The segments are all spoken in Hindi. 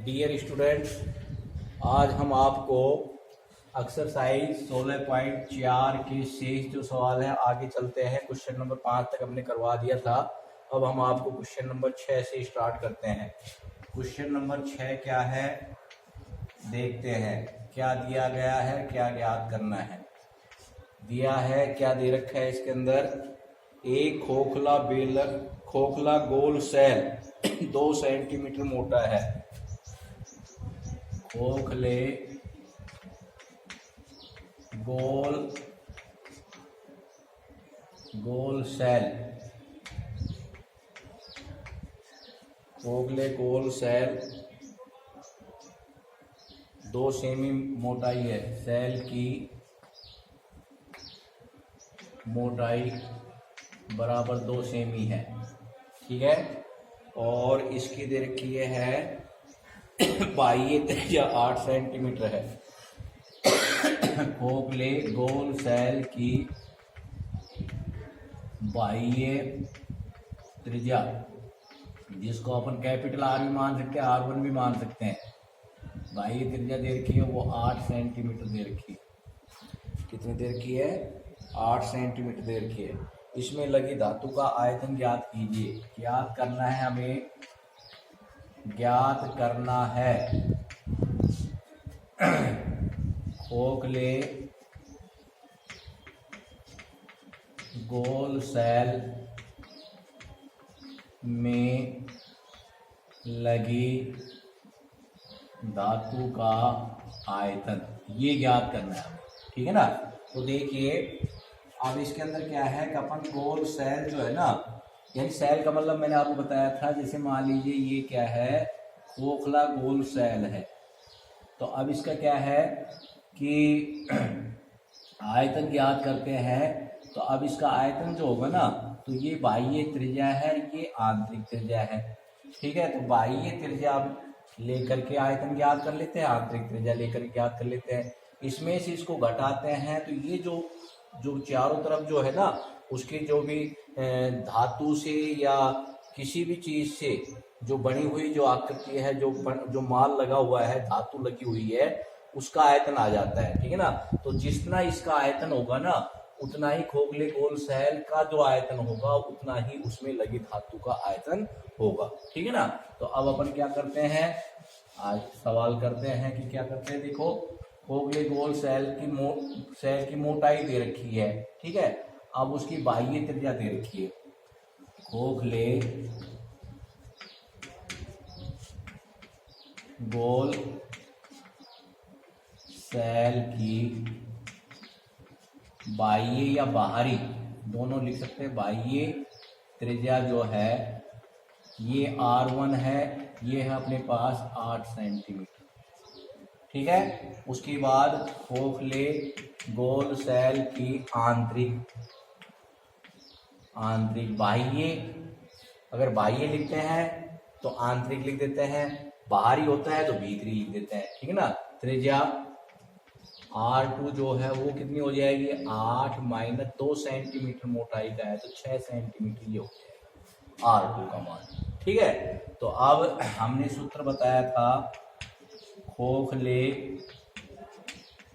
डियर स्टूडेंट्स, आज हम आपको एक्सरसाइज 16.4 के शेष जो सवाल है आगे चलते हैं। क्वेश्चन नंबर 5 तक हमने करवा दिया था। अब हम आपको क्वेश्चन नंबर 6 से स्टार्ट करते हैं। क्वेश्चन नंबर 6 क्या है देखते हैं। क्या दिया गया है, क्या ज्ञात करना है। दिया है, क्या दे रखा है इसके अंदर, एक खोखला गोल सेल 2 सेंटीमीटर मोटा है। खोखले गोल सेल, खोखले गोल सेल 2 सेमी मोटाई है। सेल की मोटाई बराबर 2 सेमी है, ठीक है। और इसकी दे रखी है बाह्य त्रिज्या 8 सेंटीमीटर है। खोखले गोल सेल की बाह्य त्रिज्या, जिसको अपन कैपिटल आर भी मान सकते हैं, R1 भी मान सकते हैं, बाह्य त्रिज्या दे रखी है वो 8 सेंटीमीटर दे रखी है। कितनी दे रखी है? 8 सेंटीमीटर दे रखी है। इसमें लगी धातु का आयतन ज्ञात कीजिए। ज्ञात करना है हमें, ज्ञात करना है खोखले गोल सेल में लगी धातु का आयतन, ये ज्ञात करना है हमें, ठीक है ना। तो देखिए अब इसके अंदर क्या है कि अपन गोल सेल जो है ना, यानी सेल का मतलब मैंने आपको बताया था, जैसे मान लीजिए ये क्या है, खोखला गोल सेल है। तो अब इसका क्या है कि आयतन ज्ञात करते हैं। तो अब इसका आयतन जो होगा ना, तो ये बाह्य त्रिज्या है, ये आंतरिक त्रिज्या है, ठीक है। तो बाह्य त्रिज्या लेकर के आयतन ज्ञात कर लेते हैं, आंतरिक त्रिज्या लेकर के ज्ञात कर लेते हैं। इसमें से इसको घटाते हैं तो ये जो चारों तरफ जो है ना, उसके जो भी धातु से या किसी भी चीज से जो बनी हुई जो आकृति है, जो माल लगा हुआ है, धातु लगी हुई है, उसका आयतन आ जाता है, ठीक है ना। तो जितना इसका आयतन होगा ना, उतना ही खोखले गोल सेल का जो आयतन होगा, उतना ही उसमें लगी धातु का आयतन होगा, ठीक है ना। तो अब अपन क्या करते हैं, आज सवाल करते हैं कि क्या करते हैं। देखो, खोखले गोल सेल की मोटाई दे रखी है, ठीक है। अब उसकी बाह्य त्रिज्या दे रखी है। खोखले गोल सेल की बाह्य या बाहरी, दोनों लिख सकते हैं, बाह्य त्रिज्या जो है ये R1 है, ये है अपने पास 8 सेंटीमीटर, ठीक है। उसके बाद खोखले गोल सेल की आंतरिक बाह्य, अगर बाह्य लिखते हैं तो आंतरिक लिख देते हैं, बाहरी होता है तो भीतरी लिख देते हैं, ठीक है ना। त्रिज्या R2 जो है वो कितनी हो जाएगी, 8 माइनस 2 सेंटीमीटर मोटाई का है, तो 6 सेंटीमीटर ये हो जाएगा R2 का मान, ठीक है। तो अब हमने सूत्र बताया था, खोखले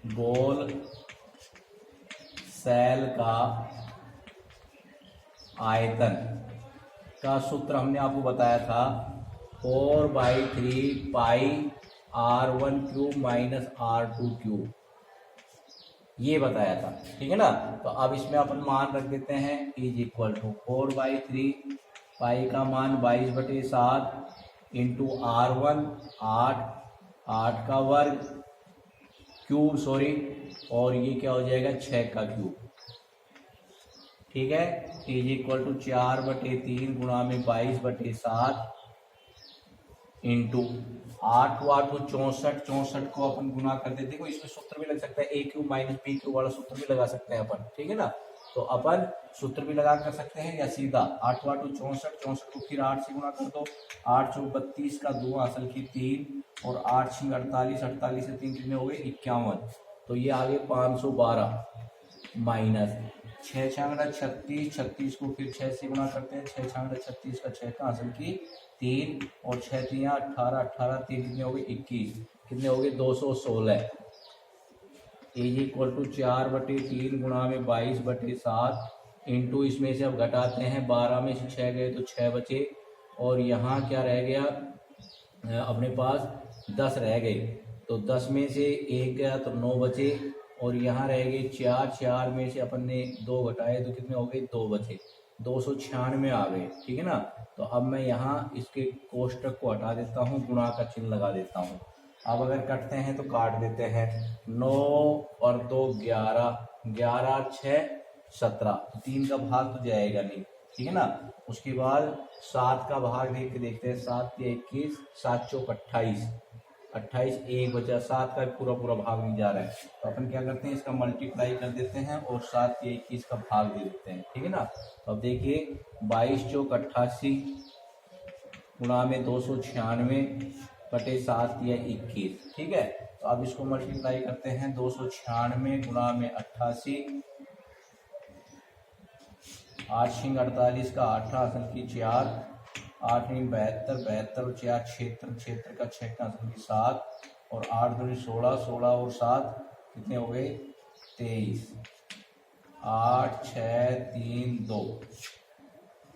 गोल सेल का आयतन का सूत्र हमने आपको बताया था 4/3 पाई R1 cube minus R2 cube, ये बताया था, ठीक है ना। तो अब इसमें अपन मान रख देते हैं, इज इक्वल टू 4/3 पाई का मान 22/7 इंटू R1 8 का वर्ग क्यूब, सॉरी, और ये क्या हो जाएगा 6 का क्यूब, ठीक है। इज इक्वल टू 4/3 गुणा में 22/7 इंटू 8 64 को अपन गुना कर देते हैं। इसमें सूत्र भी लग सकता है, a cube minus b cube वाला सूत्र भी लगा सकते हैं अपन, ठीक है ना। तो अपन सूत्र भी लगा कर सकते हैं, या सीधा 8 64 को फिर 8 से गुना कर दो, 8 चौक 32 का 2 असल की 3 और 8 6 48 से 3 कितने हो गए 51। तो ये आ गए 512 माइनस 6 छांगड़ा 36, 36 को फिर 6 से गुणा करते हैं, 6 छांगड़ा 36 का 6 का हासिल की 3 और 6 तियां 18, 18 3 कितने हो गए 21, कितने हो गए 216। इज इक्वल टू 4/3 गुणा में 22/7 इंटू इसमें से अब घटाते हैं, 12 में से 6 गए तो 6 बचे, और यहाँ क्या रह गया अपने पास 10 रह गए, तो 10 में से 1 गया तो 9 बचे, और यहाँ रह गए 4, 4 में से अपन ने 2 घटाए तो कितने हो गए 2 बचे, 296 आ गए। ठीक है ना। तो अब मैं यहाँ इसके कोष्टक को हटा देता हूँ, गुणा का चिन्ह लगा देता हूँ। अब अगर कटते हैं तो काट देते हैं, 9 और 2 11, 11 6 17, तो 3 का भाग तो जाएगा नहीं। ठीक है ना। उसके बाद 7 का भाग देख के देखते हैं, 7 के 21, 7 चौक 28, 28 1 बचा, 7 का पूरा पूरा भाग नहीं जा रहा है, तो अपन क्या करते हैं इसका मल्टीप्लाई कर देते हैं और 7 के 21 का भाग दे देते हैं। ठीक है ना। तो अब देखिए 22 चौक 88 गुणा में 296 बटे 7 या 21। ठीक है। तो अब इसको मल्टीप्लाई करते हैं, 296 गुणा में 88, 8 × 48 का 8 असल की 4, 8 × 72, 72 और 4 76, 76 का 6 का असल की 7, और 8 दूनी 16, 16 और 7 कितने हो गए 23, 8 6 3 2,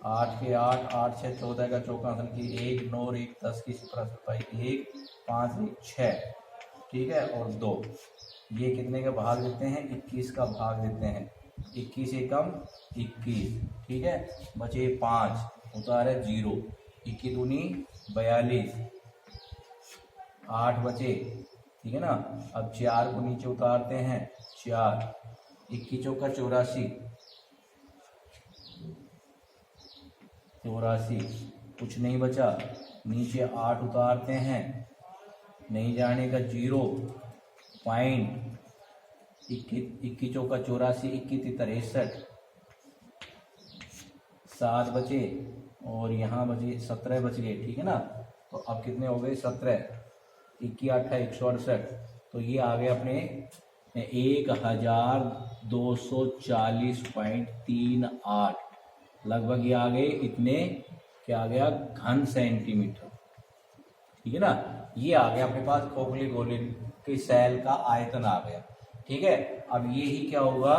8 के 8, 8 6 14 का चौका असल की 1, 9 और 1 10 की 1, 5 1 6। ठीक है। और 2, ये कितने का भाग देते हैं 21 का भाग देते हैं, 21 एकम 21। ठीक है। बचे 5, उतारे 0, 21 दूनी 42, 8 बचे। ठीक है ना। अब 4 को नीचे उतारते हैं, 4, 21 चौका 84, 84 कुछ नहीं बचा, नीचे 8 उतारते हैं, नहीं जाने का 0 पॉइंट, 21 चौका 84, 21 63, 7 बचे, और यहाँ बचे 17 बच गए। ठीक है ना। तो अब कितने हो गए 17, 21 8 168, तो ये आ गए अपने 1240.38 लगभग, ये आ गए इतने, क्या आ गया घन सेंटीमीटर। ठीक है ना। ये आ गया अपने पास खोखले गोले के सेल का आयतन आ गया। ठीक है। अब ये ही क्या होगा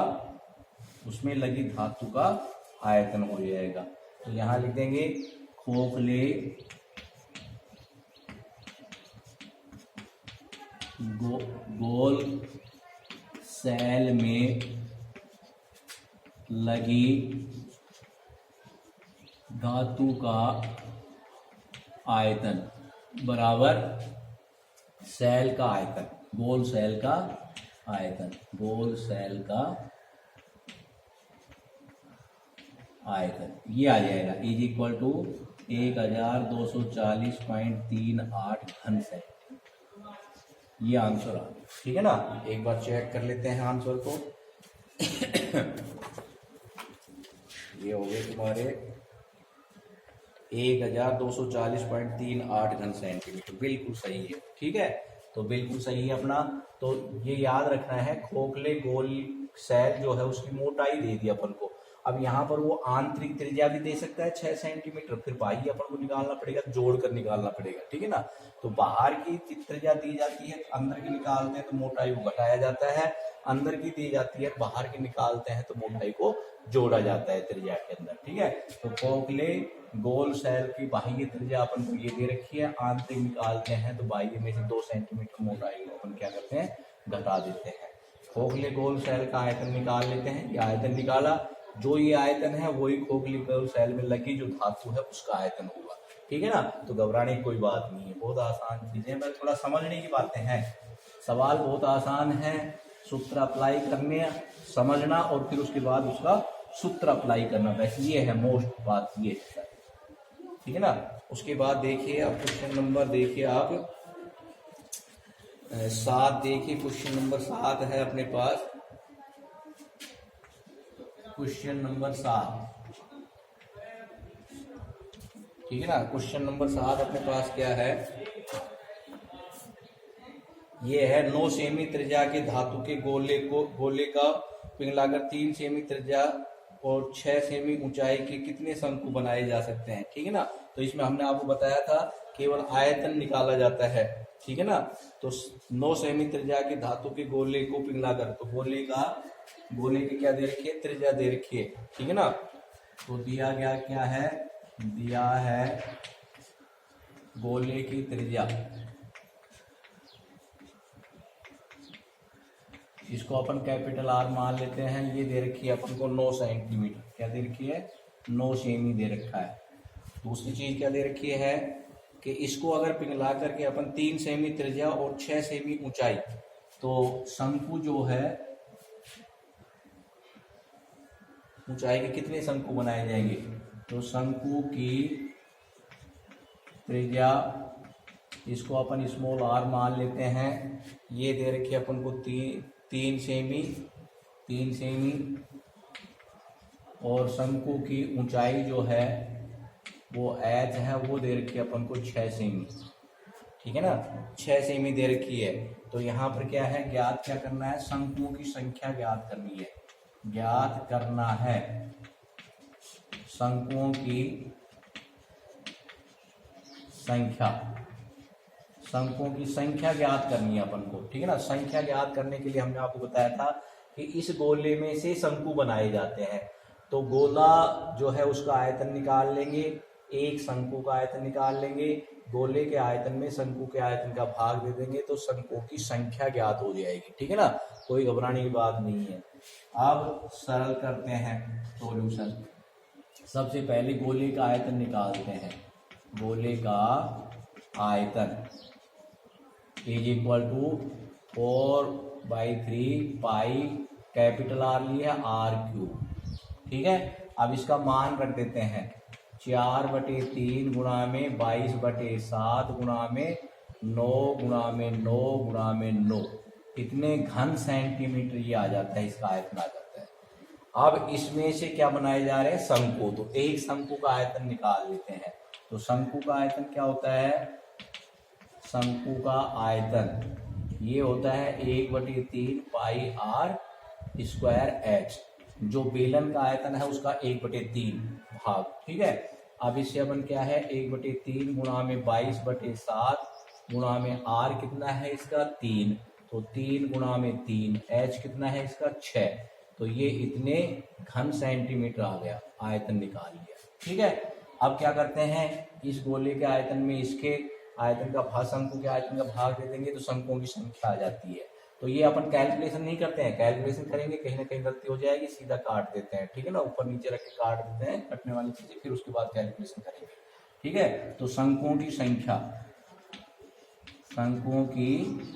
उसमें लगी धातु का आयतन हो जाएगा। तो यहां लिख देंगे खोखले गोल सेल में लगी धातु का आयतन बराबर सेल का आयतन, गोल सेल का आयतन, गोल सेल का आयतन, ये आ जाएगा इज इक्वल टू 1240.38 घन सेंटीमीटर। ये आंसर आ गया। ठीक है ना। एक बार चेक कर लेते हैं आंसर को। ये हो गए तुम्हारे 1240.38 घन सेंटीमीटर, बिल्कुल सही है। ठीक है। तो बिल्कुल सही है अपना। तो ये याद रखना है, खोखले गोल सेल जो है उसकी मोटाई दे दी अपन को। अब यहाँ पर वो आंतरिक त्रिज्या भी दे सकता है 6 सेंटीमीटर, फिर बाह्य अपन को निकालना पड़ेगा, जोड़कर निकालना पड़ेगा। ठीक है ना। तो बाहर की त्रिज्या दी जाती है, अंदर की निकालते हैं तो मोटाई को घटाया जाता है, अंदर की दी जाती है बाहर की निकालते हैं तो मोटाई को जोड़ा जाता है त्रिज्या के अंदर। ठीक है। तो खोखले गोल सेल की बाह्य त्रिज्या अपन को ये दे रखी है, आंतरिक निकालते हैं तो बाह्य में से 2 सेंटीमीटर मोटाई को अपन क्या करते हैं घटा देते हैं। खोखले गोल सेल का आयतन निकाल लेते हैं। ये आयतन निकाला, जो ये आयतन है वही खोखले गोल सेल में लगी जो धातु है उसका आयतन होगा। ठीक है ना। तो घबराने की कोई बात नहीं है, बहुत आसान चीजें, बस थोड़ा समझने की बातें हैं। सवाल बहुत आसान है, सूत्र अप्लाई करने, समझना और फिर उसके बाद उसका सूत्र अप्लाई करना, बस ये है मोस्ट बात ये है। ठीक है ना। उसके बाद देखिए अब क्वेश्चन नंबर देखिए आप 7 देखिए, क्वेश्चन नंबर 7 है अपने पास। क्वेश्चन नंबर 7, ठीक है ना। क्वेश्चन नंबर 7 अपने पास क्या है, ये है 9 सेमी त्रिज्या के धातु के गोले का पिघलाकर 3 सेमी त्रिज्या और 6 सेमी ऊंचाई के कितने शंकु बनाए जा सकते हैं, ठीक है ना। तो इसमें हमने आपको बताया था केवल आयतन निकाला जाता है, ठीक है ना। तो 9 सेमी त्रिज्या के धातु के गोले को पिघलाकर, तो गोले की क्या दे रखी है, त्रिज्या दे रखी है, ठीक है ना। तो दिया गया क्या है, दिया है गोले की त्रिज्या, इसको अपन कैपिटल आर मान लेते हैं। ये दे रखी है अपन को 9 सेंटीमीटर, क्या दे रखी है, 9 सेमी दे रखा है। दूसरी चीज क्या दे रखी है कि इसको अगर पिघला करके अपन 3 सेमी त्रिज्या और 6 सेमी ऊंचाई, तो शंकु जो है ऊंचाई के कितने शंकु बनाए जाएंगे, तो शंकु की त्रिज्या, इसको अपन स्मॉल आर मान लेते हैं। ये दे रखी है अपन को 3 सेमी और शंकु की ऊंचाई जो है वो एच है, वो दे रखी है अपन को 6 सेमी, ठीक है ना, 6 सेमी दे रखी है। तो यहाँ पर क्या है, ज्ञात क्या करना है, शंकुओं की संख्या ज्ञात करनी है, ज्ञात करना है शंकुओं की संख्या, शंकुओं की संख्या ज्ञात करनी है अपन को, ठीक है ना। संख्या ज्ञात करने के लिए हमने आपको बताया था कि इस गोले में से शंकु बनाए जाते हैं। तो गोला जो है उसका आयतन निकाल लेंगे, एक शंकु का आयतन निकाल लेंगे, गोले के आयतन में शंकु के आयतन का भाग दे देंगे, तो शंकुओं की संख्या ज्ञात हो जाएगी, ठीक है ना। कोई घबराने की बात नहीं है। अब सरल करते हैं सॉल्यूशन। सबसे पहले गोले का आयतन निकालते हैं। गोले का आयतन is equal to 4/3 pi, capital R लिया, r³, ठीक है। अब इसका मान रख देते हैं 4/3 गुणा में 22/7 गुणा में 9 गुणा में 9 गुणा में 9, इतने घन सेंटीमीटर ये आ जाता है, इसका आयतन आ जाता है। अब इसमें से क्या बनाए जा रहे हैं, शंकु। तो एक शंकु का आयतन निकाल लेते हैं। तो शंकु का आयतन क्या होता है, शंकु का आयतन ये होता है 1/3 पाई r² h, जो बेलन का आयतन है उसका 1/3 भाग, ठीक है। अब इससे अपन क्या है, 1/3 गुणा में 22/7 गुणा में r कितना है इसका 3, तो 3 गुणा में 3, h कितना है इसका 6, तो ये इतने घन सेंटीमीटर आ गया, आयतन निकाल लिया, ठीक है। अब क्या करते हैं, इस गोले के आयतन में इसके आयतन का भाग, शंकु के आयतन का भाग दे देंगे, तो शंकुओं की संख्या आ जाती है। तो ये अपन कैलकुलेशन नहीं करते हैं, कैलकुलेशन करेंगे कहीं ना कहीं गलती हो जाएगी, सीधा काट देते हैं, ठीक है ना, ऊपर नीचे रख के काट देते हैं कटने वाली चीजें, फिर उसके बाद कैलकुलेशन करेंगे, ठीक है। तो शंकुओं की संख्या, शंकुओं की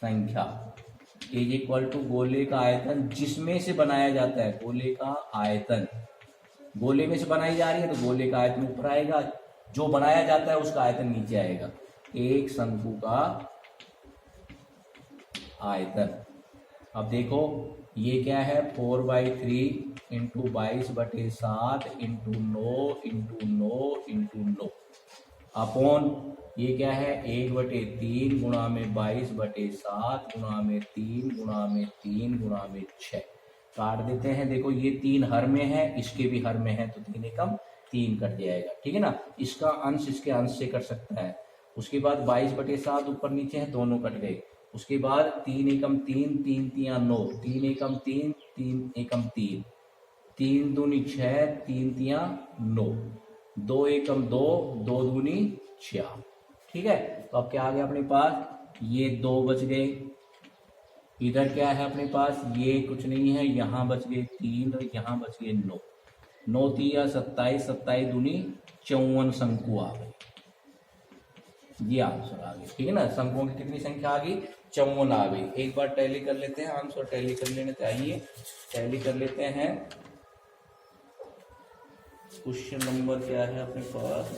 संख्या इज इक्वल टू गोले का आयतन जिसमें से बनाया जाता है, गोले का आयतन, गोले में से बनाई जा रही है तो गोले का आयतन ऊपर आएगा, जो बनाया जाता है उसका आयतन नीचे आएगा। एक शंकु का आयतन, अब देखो ये क्या है, 4/3 into 22/7 into 9 into 9 into 9 upon ये क्या है, 1/3 गुणा में 22/7 गुणा में 3 गुणा में 3 गुणा में 6, काट देते हैं। देखो ये 3 हर में है, इसके भी हर में है, तो 3 एकम 3 कट जाएगा, ठीक है ना। इसका अंश इसके अंश से कट सकता है। उसके बाद 22/7 ऊपर नीचे है, दोनों कट गए। उसके बाद 3 एकम 3, 3 तिया 9, 3 एकम 3, 3 एकम 3, 3 दूनी 6, 3 तिया 9, 2 एकम 2, 2 दूनी 6, ठीक है। तो अब क्या आ गया अपने पास, ये 2 बच गए, इधर क्या है अपने पास, ये कुछ नहीं है, यहाँ बच गए 3 और यहाँ बच गए 9, 9 तिया 27, 27 दूनी 54 शंकु आ गए, ये आंसर आ गया, ठीक है ना। शंकुओं की कितनी संख्या आ गई, 54 आ गई। एक बार टैली कर लेते हैं, आंसर टैली कर लेने चाहिए, टैली कर लेते हैं। क्वेश्चन नंबर क्या है अपने पास,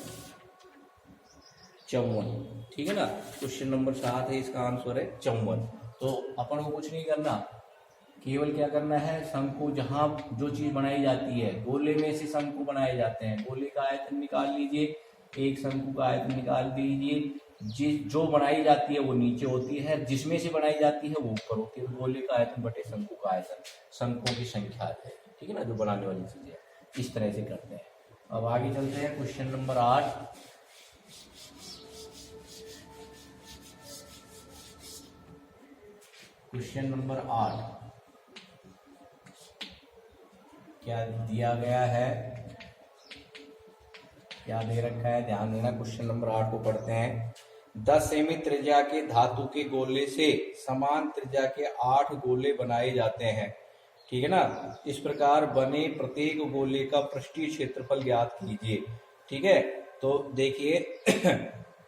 54, ठीक है ना। क्वेश्चन नंबर 7 है, इसका आंसर है 54। तो अपन को कुछ नहीं करना, केवल क्या करना है, शंकु जहां जो चीज बनाई जाती है, गोले में से शंकु बनाए जाते हैं, गोले का आयतन निकाल लीजिए, एक शंकु का आयतन निकाल दीजिए, जो बनाई जाती है वो नीचे होती है, जिसमें से बनाई जाती है वो ऊपर होती है। गोले का आयतन बटे शंकु का आयतन, शंकुओं की संख्या है, ठीक है ना, जो बनाने वाली चीजें। इस तरह से करते हैं। अब आगे चलते हैं क्वेश्चन नंबर 8। क्वेश्चन नंबर 8 क्या दिया गया है, क्या दे रखा है, ध्यान देना। क्वेश्चन नंबर 8 को पढ़ते हैं। 10 सेमी त्रिज्या के धातु के गोले से समान त्रिज्या के 8 गोले बनाए जाते हैं, ठीक है ना। इस प्रकार बने प्रत्येक गोले का पृष्ठीय क्षेत्रफल ज्ञात कीजिए, ठीक है। तो देखिए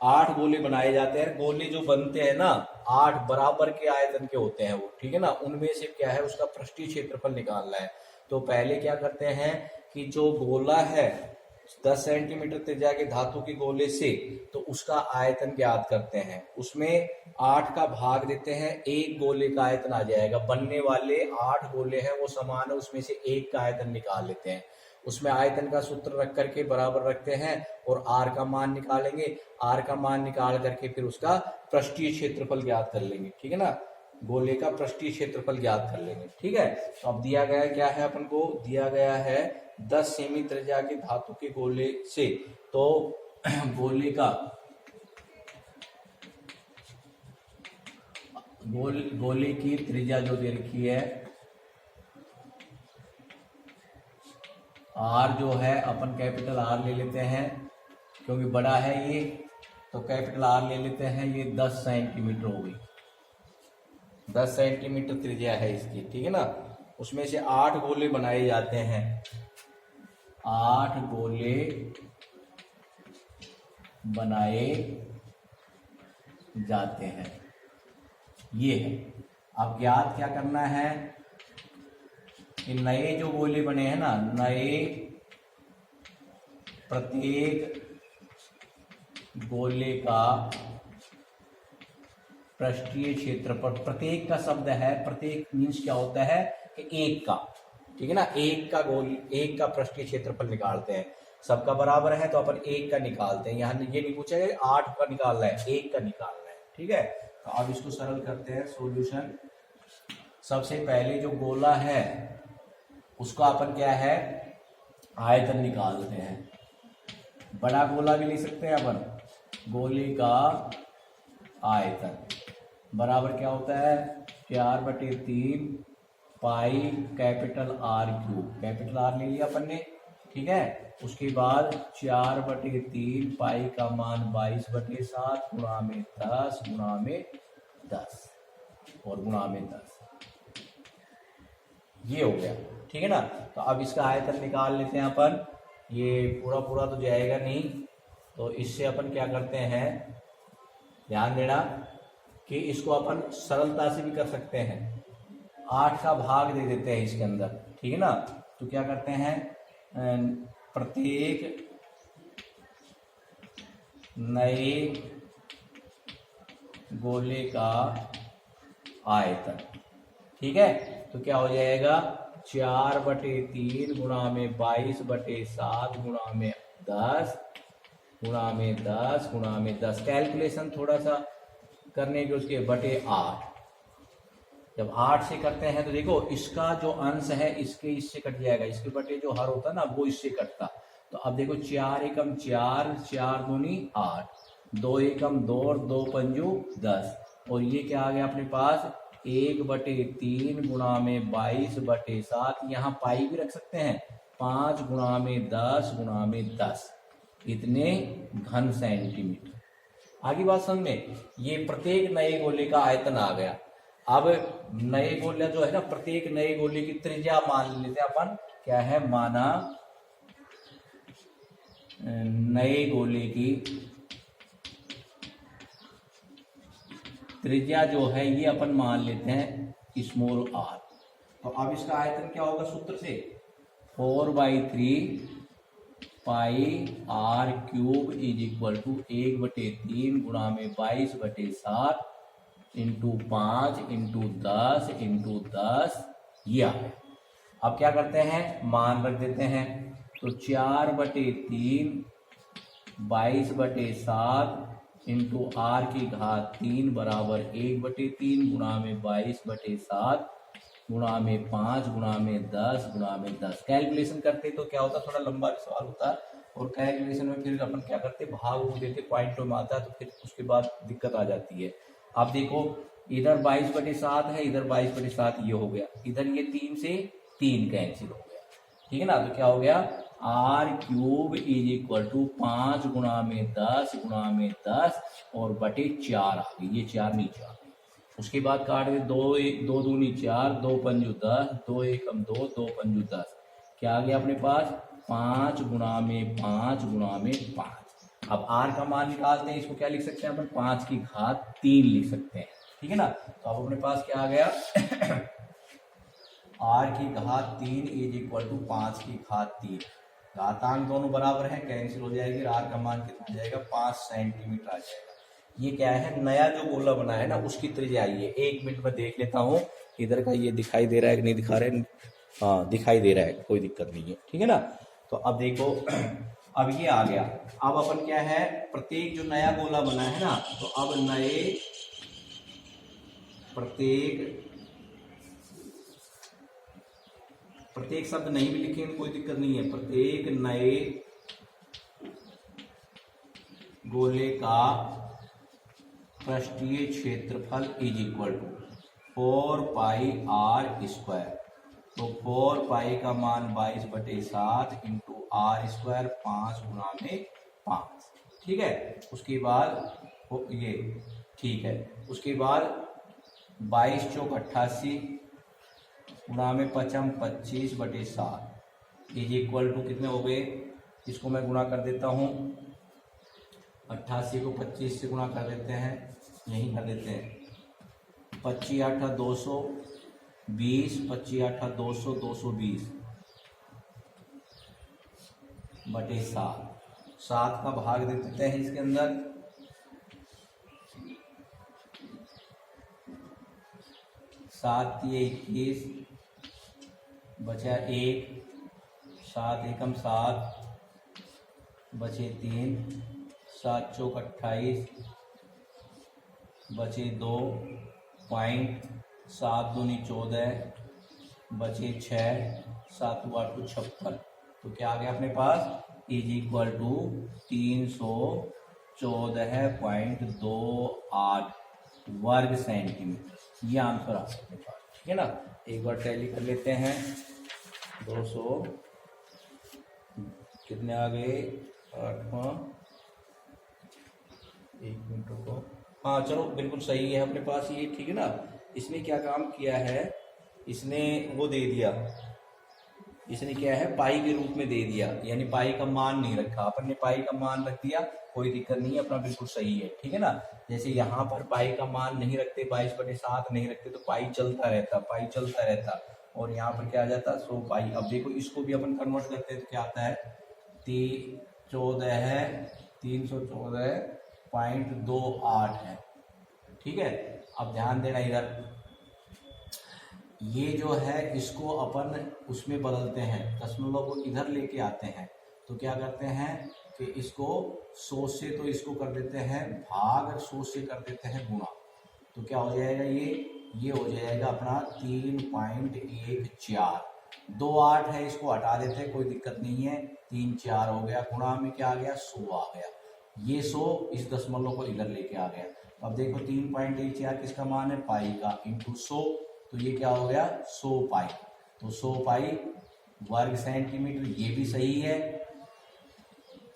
8 गोले बनाए जाते हैं। गोले जो बनते हैं ना 8 बराबर के आयतन के होते हैं वो, ठीक है ना। उनमें से क्या है, उसका पृष्ठीय क्षेत्रफल निकालना है। तो पहले क्या करते हैं कि जो गोला है 10 सेंटीमीटर त्रिज्या के धातु के गोले से, तो उसका आयतन ज्ञात करते हैं। उसमें 8 का भाग देते हैं, एक गोले का आयतन आ जाएगा। बनने वाले 8 गोले हैं वो समान है, उसमें से एक का आयतन निकाल लेते हैं। उसमें आयतन का सूत्र रख करके बराबर रखते हैं और आर का मान निकालेंगे। आर का मान निकाल करके फिर उसका पृष्ठीय क्षेत्रफल ज्ञात कर लेंगे, ठीक है ना। गोले का पृष्ठीय क्षेत्रफल ज्ञात कर लेंगे, ठीक है। तो अब दिया गया क्या है, अपन को दिया गया है 10 सेमी त्रिज्या के धातु के गोले से। तो गोले की त्रिज्या जो दे रखी है आर, जो है अपन कैपिटल आर ले लेते हैं क्योंकि बड़ा है ये, तो कैपिटल आर ले लेते हैं। ये 10 सेंटीमीटर हो गई, 10 सेंटीमीटर त्रिज्या है इसकी, ठीक है ना। उसमें से 8 गोले बनाए जाते हैं, 8 गोले बनाए जाते हैं, ये है। अब ज्ञात क्या करना है कि नए जो गोले बने हैं ना, नए प्रत्येक गोले का पृष्ठीय क्षेत्रफल, प्रत्येक का शब्द है, प्रत्येक मीन्स क्या होता है कि एक का, ठीक है ना। एक का पृष्ठीय क्षेत्रफल निकालते हैं। सबका बराबर है तो अपन एक का निकालते हैं। यहाँ ये नहीं पूछा है 8 का निकालना है, एक का निकालना है, ठीक है। तो अब इसको सरल करते हैं सॉल्यूशन। सबसे पहले जो गोला है उसका अपन क्या है, आयतन निकालते हैं। बड़ा गोला भी ले सकते हैं अपन। गोले का आयतन बराबर क्या होता है, 4/3 pi capital are cube. Capital R ले लिया अपन ने, ठीक है। उसके बाद 4/3 पाई का मान 22/7 गुणा में 10 गुणा में 10 और गुणा में 10, ये हो गया, ठीक है ना। तो अब इसका आयतन निकाल लेते हैं अपन। ये पूरा पूरा तो जाएगा नहीं, तो इससे अपन क्या करते हैं, ध्यान देना कि इसको अपन सरलता से भी कर सकते हैं। 8 का भाग दे देते हैं इसके अंदर, ठीक है ना। तो क्या करते हैं, प्रत्येक नए गोले का आयतन, ठीक है। तो क्या हो जाएगा, 4/3 गुणा में 22/7 गुणा में 10 गुणा में 10 गुणा में 10। कैलकुलेशन थोड़ा सा करने के उसके बटे 8। जब 8 से करते हैं तो देखो इसका जो अंश है इसके इससे कट जाएगा, इसके बटे जो हर होता है ना वो इससे कटता। तो अब देखो 4 एकम 4, 4 दूनी 8, 2 एकम 2 और 2 पंजू 10, और ये क्या आ गया अपने पास 1/3 गुणा में 22/7। यहाँ पाई भी रख सकते हैं, 5 गुणा में 10 गुणा में 10, इतने घन सेंटीमीटर। आगे बात समझ में, ये प्रत्येक नए गोले का आयतन आ गया। अब नए गोले जो है ना, प्रत्येक नए गोले की त्रिज्या मान लेते हैं अपन, क्या है, माना नए गोले की त्रिज्या जो है ये अपन मान लेते हैं स्मॉल r। तो अब इसका आयतन क्या होगा सूत्र से, 4/3 pi r cube is equal to 1/3 गुणा में 22/7 इंटू 5 इंटू 10 इंटू 10, ये आ गया। अब क्या करते हैं, मान रख देते हैं। तो 4/3 22/7 इंटू आर की घात 3 बराबर 1/3 गुणा में 22/7 गुणा में 5 गुणा में 10 गुणा में 10। कैलकुलेशन करते तो क्या होता, थोड़ा लंबा सवाल होता और कैलकुलेशन में फिर अपन क्या करते, भाग को देते, पॉइंटों में आता है तो फिर उसके बाद दिक्कत आ जाती है। आप देखो इधर 22/7 है, इधर 22/7 ये हो गया, इधर ये 3 से 3 कैंसिल हो गया, ठीक है ना। तो क्या हो गया, r³ इज इक्वल टू 5 गुणा में 10 गुणा में 10 और बटे 4 आ गई, ये 4 नीचे आ गई। उसके बाद काट दे, 2 दूनी 4, 2 पंजू 10, 2 एकम 2, 2 पंजू 10, क्या आ गया अपने पास 5 गुणा में 5 गुणा में 5। अब r का मान निकालते हैं, इसको क्या लिख सकते हैं अपन, 5 की घात 3 लिख सकते हैं, ठीक है ना। तो अब अपने पास क्या आ गया r की घात 3 इज इक्वल टू 5 की घात 3। घातांक दोनों बराबर है, कैंसिल हो जाएगी, r का मान कितना आ जाएगा 5 सेंटीमीटर आ जाएगा। ये क्या है, नया जो गोला बना है ना उसकी त्रिज्या आई है। 1 मिनट में देख लेता हूँ इधर का, ये दिखाई दे रहा है कि नहीं दिखा रहे, हाँ दिखाई दे रहा है, कोई दिक्कत नहीं है, ठीक है ना। तो अब देखो अब ये आ गया। अब अपन क्या है, प्रत्येक जो नया गोला बना है ना, तो अब नए प्रत्येक शब्द नहीं भी लिखेंगे कोई दिक्कत नहीं है, प्रत्येक नए गोले का पृष्ठीय क्षेत्रफल इज इक्वल टू 4πr²। तो 4π का मान 22/7 इंटू r², 5 गुणा में 5, ठीक है। उसके बाद ये ठीक है, उसके बाद 22 चौक 88 गुणा में 5 25/7 इज इक्वल टू कितने हो गए, इसको मैं गुणा कर देता हूँ, 88 को 25 से गुणा कर देते हैं, यही कर देते हैं, 25 8 220, 25 8 200, 220 बटे 7 का भाग दे देते हैं इसके अंदर, 7 21 बचा 1, 7 एकम 7 बचे 3, 7 चौक 28 बचे 2 पॉइंट, 7 दूनी 14 बचे 6, 7 8 56। तो क्या आ गया अपने पास इज इक्वल टू 314.28 वर्ग सेंटीमीटर, ये आंसर आ सकते पास, ठीक है ना। एक बार टैली कर लेते हैं, 200 कितने आ गए 8वां, 1 मिनट को, हाँ चलो बिल्कुल सही है अपने पास ये, ठीक है ना। इसने क्या काम किया है, इसने वो दे दिया, इसने क्या है पाई के रूप में दे दिया, यानी पाई का मान नहीं रखा, अपन ने पाई का मान रख दिया, कोई दिक्कत नहीं है, अपना बिल्कुल सही है, ठीक है ना। जैसे यहाँ पर पाई का मान नहीं रखते, 22/7 नहीं रखते तो पाई चलता रहता, और यहाँ पर क्या आ जाता 100 पाई। अब देखो इसको भी अपन कन्वर्ट करते हैं तो क्या आता है 314.28 है, ठीक है। अब ध्यान देना इधर, ये जो है इसको अपन उसमें बदलते हैं, दशमलव को इधर लेके आते हैं, तो क्या करते हैं कि इसको 100 से तो इसको कर देते हैं भाग, 100 से कर देते हैं गुणा, तो क्या हो जाएगा ये हो जाएगा अपना 3.14। 2 8 है, इसको हटा देते हैं, कोई दिक्कत नहीं है, 3 4 हो गया, गुणा में क्या आ गया 100 आ गया, ये 100 इस दशमलव को इधर लेके आ गया। अब देखो 3.14 किसका मान है, पाई का, इंटू 100, तो ये क्या हो गया 100 पाई, तो 100 पाई वर्ग सेंटीमीटर, ये भी सही है,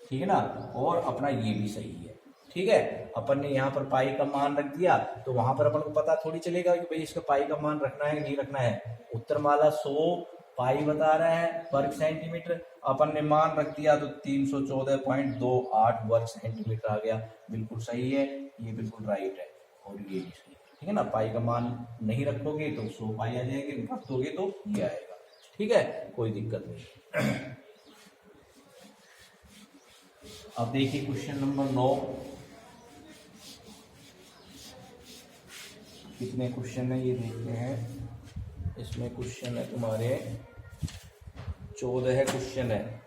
ठीक है ना, और अपना ये भी सही है, ठीक है। अपन ने यहाँ पर पाई का मान रख दिया, तो वहां पर अपन को पता थोड़ी चलेगा कि भाई इसका पाई का मान रखना है कि नहीं रखना है। उत्तरमाला 100 पाई बता रहा है वर्ग सेंटीमीटर, अपन ने मान रख दिया तो 314.28 वर्ग सेंटीमीटर आ गया, बिल्कुल सही है, ये बिल्कुल राइट है, और ये भी सही है, ठीक है ना। पाई का मान नहीं रखोगे तो 100 पाई आ जाएंगे, रख दोगे तो ये आएगा, ठीक है, कोई दिक्कत नहीं। अब देखिए क्वेश्चन नंबर 9, कितने क्वेश्चन है ये देखते हैं। इसमें क्वेश्चन है तुम्हारे 14 क्वेश्चन है,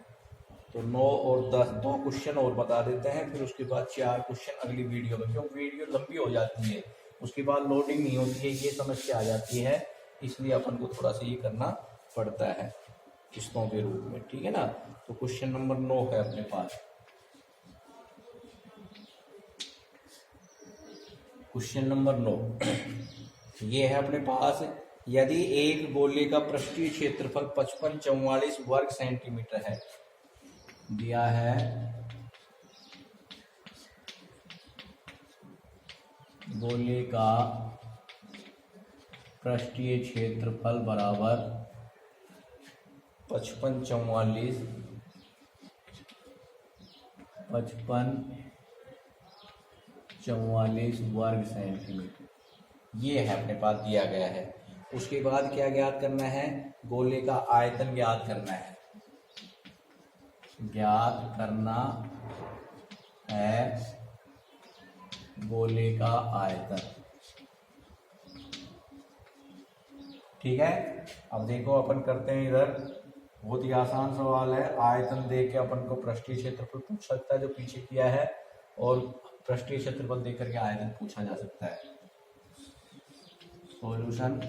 तो 9 और 10 2 क्वेश्चन और बता देते हैं, फिर उसके बाद 4 क्वेश्चन अगली वीडियो में, क्यों वीडियो लंबी हो जाती है, उसके बाद लोडिंग नहीं होती है, ये समस्या आ जाती है, इसलिए अपन को थोड़ा सा ये करना पड़ता है किस्तों के रूप में, ठीक है ना। तो क्वेश्चन नंबर 9 है अपने पास। क्वेश्चन नंबर 9 ये है अपने पास, यदि एक गोले का पृष्ठीय क्षेत्रफल 5544 वर्ग सेंटीमीटर है, दिया है गोले का पृष्ठीय क्षेत्रफल बराबर 5544 वर्ग सेंटीमीटर, ये है अपने पास दिया गया है। उसके बाद क्या ज्ञात करना है, गोले का आयतन ज्ञात करना है, ज्ञात करना है गोले का आयतन, ठीक है। अब देखो अपन करते हैं इधर, बहुत ही आसान सवाल है, आयतन दे के अपन को पृष्ठीय क्षेत्रफल पूछ सकता है जो पीछे किया है, और पृष्ठीय क्षेत्रफल दे करके आयतन पूछा जा सकता है। सॉल्यूशन,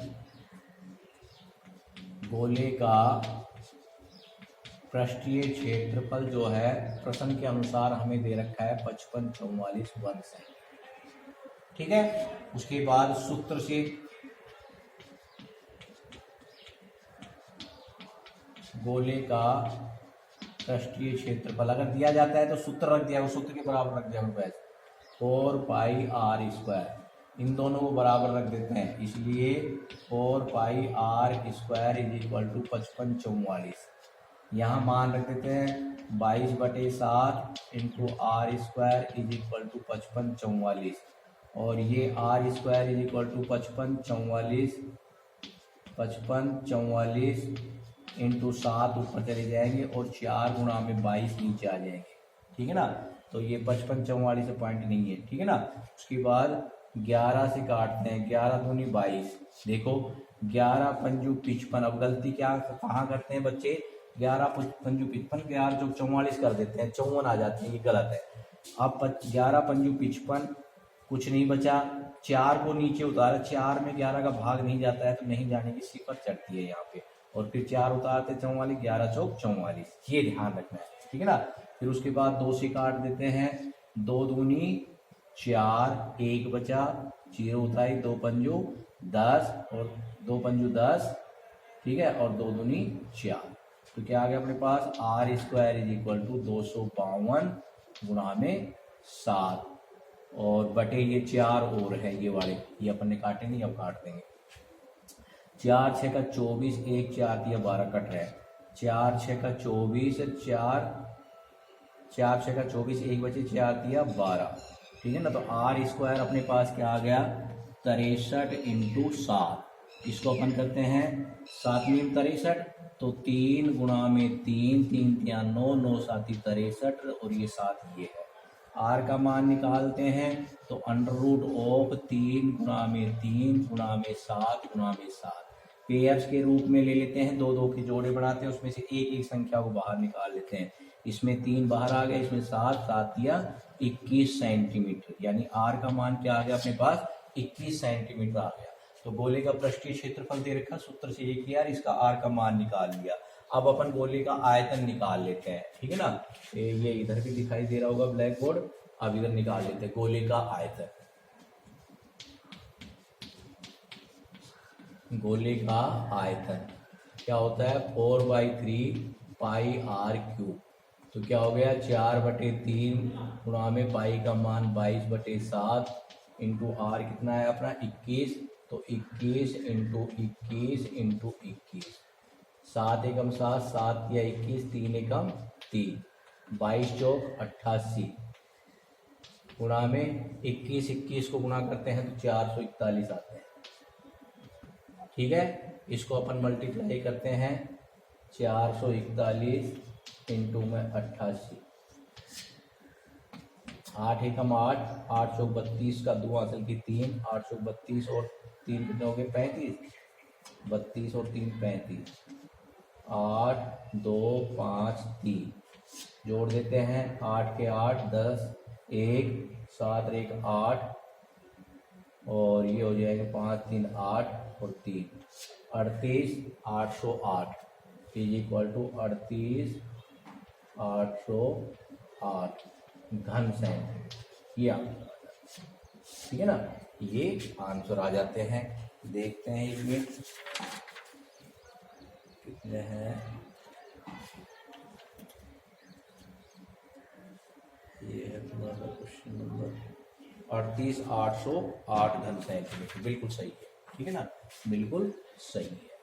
गोले का पृष्ठीय क्षेत्रफल जो है प्रश्न के अनुसार हमें दे रखा है 5544 वर्ग सेंटीमीटर, ठीक है। उसके बाद सूत्र से गोले का पृष्ठीय क्षेत्रफल अगर दिया जाता है तो सूत्र रख दिया, सूत्र के बराबर रख दिया 4 पाई आर स्क्वायर, इन दोनों को बराबर रख देते हैं, इसलिए 4 pi r square is equal to 5544, यहाँ मान रख देते हैं 22/7 into r square is equal to 5544, और ये r square is equal to 5544 into 7 ऊपर चले जाएंगे, और 4 गुणा में 22 नीचे आ जाएंगे, ठीक है ना। तो ये 5544 से पॉइंट नहीं है, ठीक है ना। उसके बाद 11 से काटते हैं, 11 दूनी 22, देखो 11 पंजू 55, अब गलती क्या कहाँ करते हैं बच्चे, 11 पंजू 55, 11 चौक 44 कर देते हैं, 54 आ जाते हैं, ये गलत है। अब 11 पंजू 55, कुछ नहीं बचा, 4 को नीचे उतारा, 4 में 11 का भाग नहीं जाता है तो नहीं जाने की सिफत चढ़ती है यहाँ पे, और फिर 4 उतारते 44, 11 चौक 44, ये ध्यान रखना है, ठीक है ना। फिर उसके बाद 2 से काट देते हैं, 2 दूनी 4, 1 बचा, 0 उतारी, 2 पंजू 10 और 2 पंजू 10, ठीक है, और 2 दूनी 4, तो क्या आ गया अपने पास, r square is equal to 252 गुणा में 7, और बटे ये 4 और है ये वाले, ये अपन ने काटे नहीं, अब काट देंगे। 4 6 का 24, 1 4 दिया 12 कट रहा है, 4 6 का 24, 4 6 का 24, 1 बचे 4 दिया 12, ठीक है ना। तो आर स्क्वायर अपने पास क्या आ गया, 63 इंटू 7, इसको अपन करते हैं 7 मीम 63, तो 3 गुणा में 3, 3 या 9, 9 7 63, और ये 7 ये है। आर का मान निकालते हैं, तो अंडर रूट ऑफ 3 गुणा में 3 गुणा में 7 गुणा में 7, पेयर्स के रूप में ले लेते हैं, 2 2 के जोड़े बनाते हैं, उसमें से एक एक संख्या को बाहर निकाल लेते हैं, इसमें 3 बाहर आ गया, इसमें 7 7 या 21 सेंटीमीटर, यानी आर का मान क्या आ गया अपने पास, 21 सेंटीमीटर आ गया। तो गोले का पृष्ठीय क्षेत्रफल दे रखा, सूत्र से ये किया, इसका आर का मान निकाल लिया। अब अपन गोले का आयतन निकाल लेते हैं, ठीक है ना। ये इधर भी दिखाई दे रहा होगा ब्लैक बोर्ड, अब इधर निकाल लेते हैं गोले का आयतन। गोले का आयतन क्या होता है, 4/3 पाई आर क्यूब, तो क्या हो गया 4/3 गुणा में पाई का मान 22/7 इंटू आर कितना है अपना 21, तो 21 इंटू 21 इंटू 21, 7 एकम 7, 7 या 21, 3 एकम 3, 22 चौक 88 गुणा में 21, 21 को गुणा करते हैं तो 441 आते हैं, ठीक है। इसको अपन मल्टीप्लाई करते हैं, 441 इंटू में 88, 8 एकम 8, 8 चौक 32 का 2 हासिल की 3, 8 चौक 32 और 3 कितने हो गए 35, 32 और 3 35, 8 2 5 3, जोड़ देते हैं, 8 के 8 10, 1 7 और 1 8, और ये हो जाएगा 5 3 8 और 3 38 808 इज इक्वल टू 38 808 घन सेंटीमीटर। ये आंसर आ जाता है, ठीक है ना। ये आंसर आ जाते हैं। देखते हैं इसमें कितने हैं। ये है तुम्हारा क्वेश्चन नंबर 38,808 घन सेंटीमीटर। बिल्कुल सही है, ठीक है ना, बिल्कुल सही है।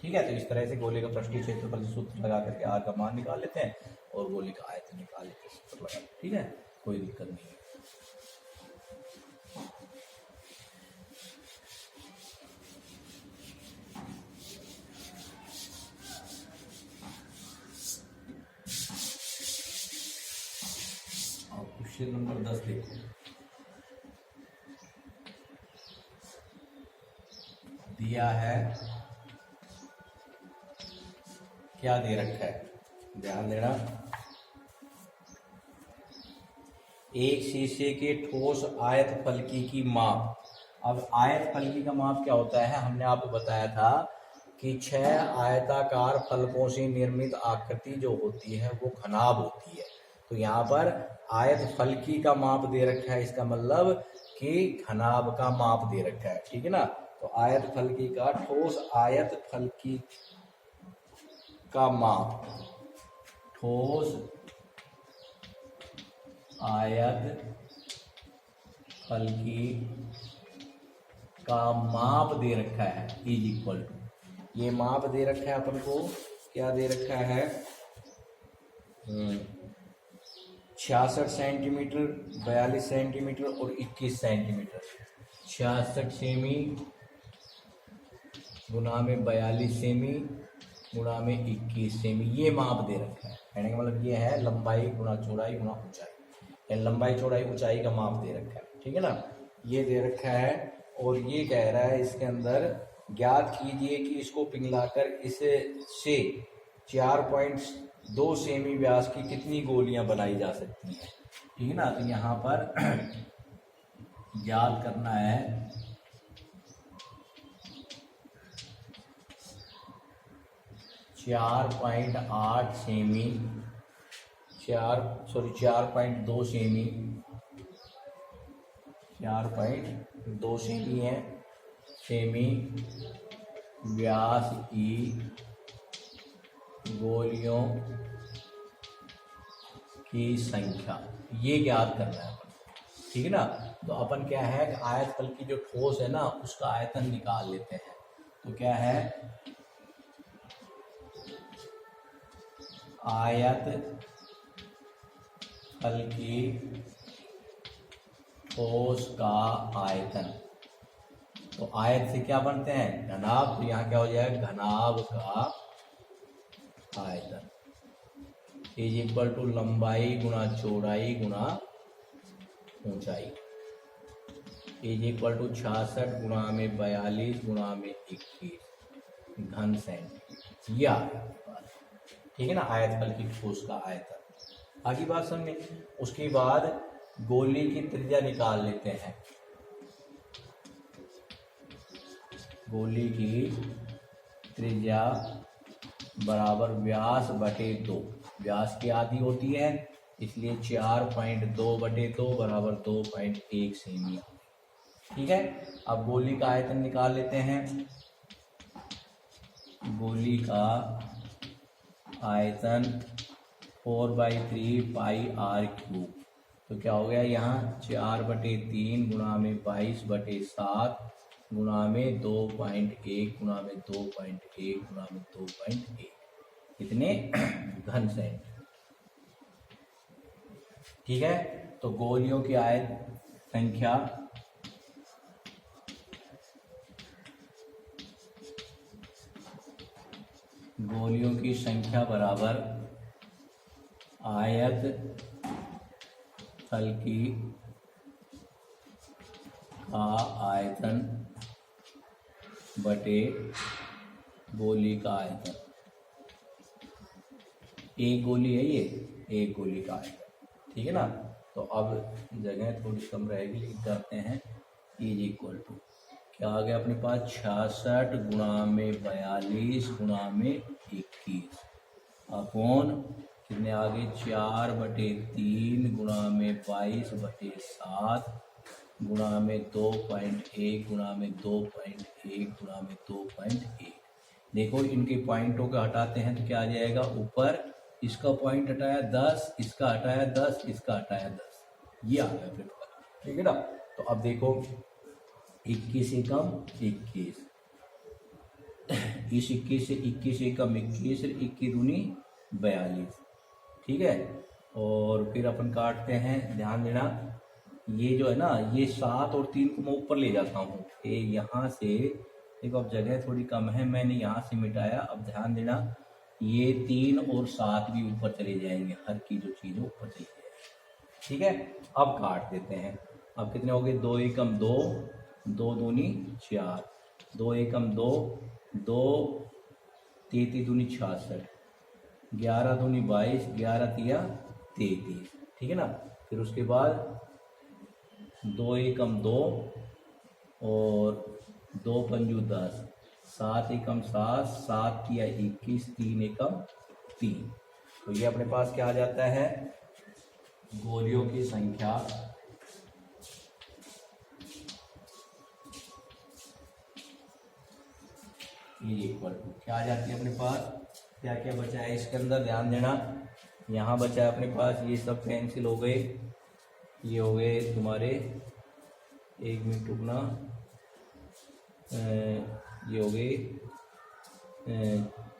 ठीक है, तो इस तरह से गोले का पृष्ठीय क्षेत्रफल से सूत्र लगा करके आर का मान निकाल लेते हैं और गोले का आयतन निकाल लेते हैं सूत्र लगा, ठीक है, कोई दिक्कत नहीं है। क्वेश्चन नंबर 10 देखो, दिया है, क्या दे रखा है, ध्यान देना। एक शीशे के ठोस आयत फलकी की माप। अब आयत फलकी का माप क्या होता है, हमने आपको बताया था कि 6 आयताकार फलकों से निर्मित आकृति जो होती है वो घनाभ होती है। तो यहाँ पर आयत फलकी का माप दे रखा है, इसका मतलब कि घनाभ का माप दे रखा है, ठीक है ना। तो आयत फलकी का, ठोस आयत फलकी का माप, ठोस आयत फलकी का माप दे रखा है इज इक्वल टू, ये माप दे रखा है अपन को, क्या दे रखा है, 66 सेंटीमीटर, 42 सेंटीमीटर और 21 सेंटीमीटर। 66 सेमी गुना में 42 सेमी गुना में 21 सेमी, ये माप दे रखा है। कहने का मतलब ये है लंबाई गुना चौड़ाई गुना ऊंचाई, या लंबाई चौड़ाई ऊंचाई का माप दे रखा है, ठीक है ना, ये दे रखा है। और ये कह रहा है इसके अंदर ज्ञात कीजिए कि इसको पिघलाकर इसे से 4.2 सेमी व्यास की कितनी गोलियां बनाई जा सकती हैं, ठीक है ना। तो यहाँ पर ज्ञात करना है 4.8 सेमी, 4.2 सेमी, 4.2 सेमी है, सेमी व्यास की गोलियों की संख्या, ये ज्ञात करना है अपन, ठीक है ना। तो अपन क्या है कि आयत फलकी जो ठोस है ना उसका आयतन निकाल लेते हैं। तो क्या है, आयत फलकी ठोस का आयतन, तो आयत से क्या बनते हैं, घनाभ, तो यहाँ क्या हो जाएगा, घनाभ का आयतन इज इक्वल टू लंबाई गुना चौड़ाई गुना ऊंचाई इज इक्वल टू 66 गुना में 42 गुना में 21 घन सेंटीमीटर। यह आ गया, ठीक है ना, आयत फलकी ठोस का आयतन। आगे बात समझे। उसके बाद गोली की त्रिज्या निकाल लेते हैं। गोली की त्रिज्या बराबर व्यास बटे 2, व्यास की आधी होती है इसलिए 4.2 बटे 2 बराबर 2.1 सेमी, ठीक है। अब गोली का आयतन निकाल लेते हैं। गोली का आयतन 4/3 पाई आर क्यूब, तो क्या हो गया यहाँ 4/3 गुणा में 22/7 गुणा में 2.1 गुणा में 2.1 गुणा में 2.1, कितने घन सेंटीमीटर, ठीक है। तो गोलियों की आयत संख्या बराबर आयत फलकी का आयतन बटे गोली का आयतन। एक गोली है ये, एक गोली का आएगा, ठीक है ना। तो अब जगह थोड़ी कम रहेगी, लेकिन करते हैं इज इक्वल टू क्या आ गया अपने पास 66 गुणा में 42 गुणा में 21 अपॉन कितने आगे 4/3 गुणा में 22/7 गुणा में 2.1 गुणा में 2.1 गुणा में 2.1। देखो इनके पॉइंटों को हटाते हैं तो क्या आ जाएगा, ऊपर इसका पॉइंट हटाया 10, इसका हटाया 10, इसका हटाया 10, ये आ गया अपने पास, ठीक है ना। तो अब देखो 21 एकम 21, इस 21 से 21 एकम 21, 21 दूनी 42, ठीक है। और फिर अपन काटते हैं, ध्यान देना ये जो है ना, ये 7 और 3 को मैं ऊपर ले जाता हूँ, ये यहाँ से देखो अब जगह थोड़ी कम है, मैंने यहाँ से मिटाया। अब ध्यान देना ये 3 और 7 भी ऊपर चले जाएंगे, हर की जो चीज़ ऊपर चली जाएगी, ठीक है। अब काट देते हैं, अब कितने हो गए 2 एकम 2, 2 दूनी 4, 2 एकम 2, 2 33 दूनी 66, 11 दूनी 22, 11 तिया 33, ठीक है ना। फिर उसके बाद 2 एकम 2 और 2 पंजू 10, 7 एकम 7, 7 तिया 21, 3 एकम 3। तो ये अपने पास क्या आ जाता है, गोलियों की संख्या ये इक्वल टू क्या आ जाती है अपने पास, क्या क्या बचा है इसके अंदर, ध्यान देना। यहाँ बचा है अपने पास ये सब कैंसिल हो गए, ये हो गए तुम्हारे 1 मिनट रुकना, ये हो गए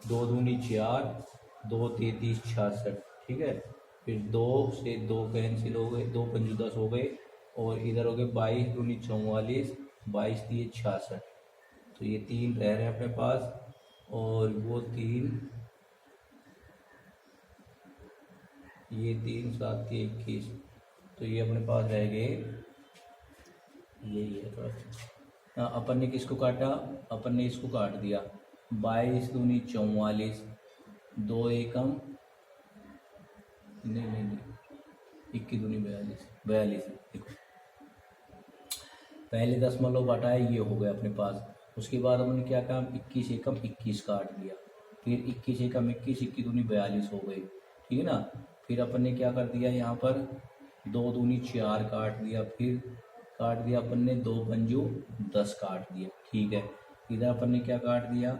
2 दूनी 4, 2 33 66, ठीक है। फिर 2 से 2 कैंसिल हो गए, 2 पंजू 10 हो गए, और इधर हो गए 22 दूनी 44, 22 दिए 66, तो ये 3 रह रहे हैं अपने पास, और वो 3, ये 3 7 के 21, तो ये अपने पास रह गए, यही है थोड़ा। अपन ने किसको काटा, अपन ने इसको काट दिया, 22 दूनी 44, 2 एकम नहीं 21 दूनी 42, देखो पहले दशमलव हटाया, ये हो गया अपने पास। उसके बाद हमने क्या काम, 21 एकम 21 काट दिया, फिर 21 एकम 21, 21 दूनी 42 हो गई, ठीक है ना। फिर अपन ने क्या कर दिया, यहाँ पर 2 दूनी 4 काट दिया, फिर काट दिया अपन ने 2 पंजू 10 काट दिया, ठीक है। इधर अपन ने क्या काट दिया,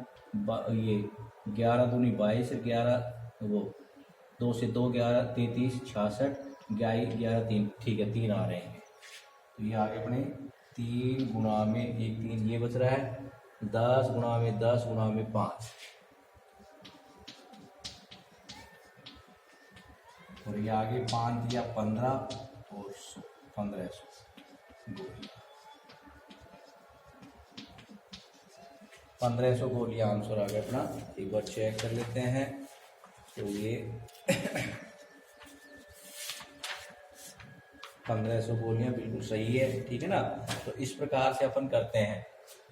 ये 11 दूनी 22, 11 वो 2 से 2 11 33 66, 11 3, ठीक है 3 आ रहे हैं। तो ये आगे अपने 3 गुणा में 1 3, ये बच रहा है 10 गुणा में 10 गुणा में 5, और ये आगे 5 दिया 15 और 1500 गोलियां आंसर आ गया अपना। एक बार चेक कर लेते हैं, तो ये 1500 गोलियां बिल्कुल सही है, ठीक है ना। तो इस प्रकार से अपन करते हैं।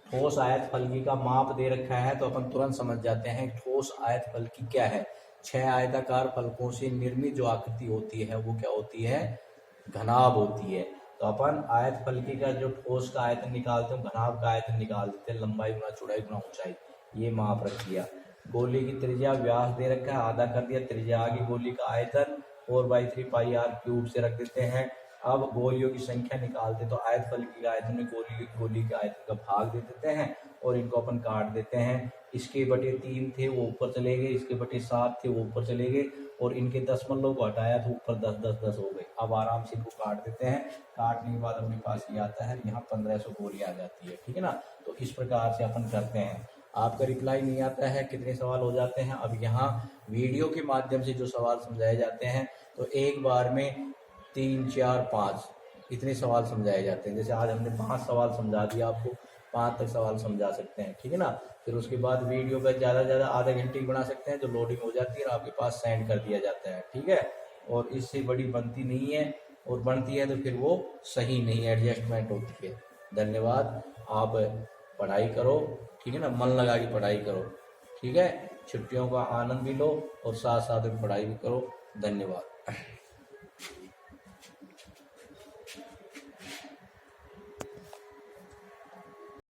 ठोस आयत फलकी का माप दे रखा है तो अपन तुरंत समझ जाते हैं ठोस आयत फलकी क्या है। 6 आयताकार फलकों से निर्मित जो आकृति होती है वो क्या होती है, घनाभ होती है। तो अपन आयत फलकी का जो ठोस का आयतन निकालते हैं, घनाभ का आयतन निकाल देते हैं, लंबाई गुना चौड़ाई गुना ऊंचाई, ये माप रख दिया। गोली की त्रिज्या व्यास दे रखा है, आधा कर दिया, त्रिज्या आगे, गोली का आयतन 4/3 पाई r क्यूब से रख देते हैं। अब गोलियों की संख्या निकालते तो आयत फलकी के आयतन में गोली के आयतन का भाग दे देते हैं और इनको अपन काट देते हैं। इसके बटे 3 थे वो ऊपर चले गए, इसके बटे 7 थे वो ऊपर चले गए, और इनके दशमलव को हटाया तो ऊपर 10 10 10 हो गए। अब आराम से इनको काट देते हैं। काटने के बाद अपने पास ये आता है, यहाँ 1500 गोली आ जाती है, ठीक है ना। तो इस प्रकार से अपन करते हैं। आपका रिप्लाई नहीं आता है, कितने सवाल हो जाते हैं। अब यहाँ वीडियो के माध्यम से जो सवाल समझाए जाते हैं तो एक बार में 3 4 5 इतने सवाल समझाए जाते हैं। जैसे आज हमने 5 सवाल समझा दिया, आपको 5 तक सवाल समझा सकते हैं, ठीक है ना। फिर उसके बाद वीडियो का ज़्यादा से ज़्यादा आधे घंटे की बना सकते हैं, जो लोडिंग हो जाती है और आपके पास सेंड कर दिया जाता है, ठीक है। और इससे बड़ी बनती नहीं है, और बनती है तो फिर वो सही नहीं, एडजस्टमेंट होती है। धन्यवाद। आप पढ़ाई करो, ठीक है ना, मन लगा के पढ़ाई करो, ठीक है। छुट्टियों का आनंद भी लो और साथ साथ में पढ़ाई भी करो। धन्यवाद।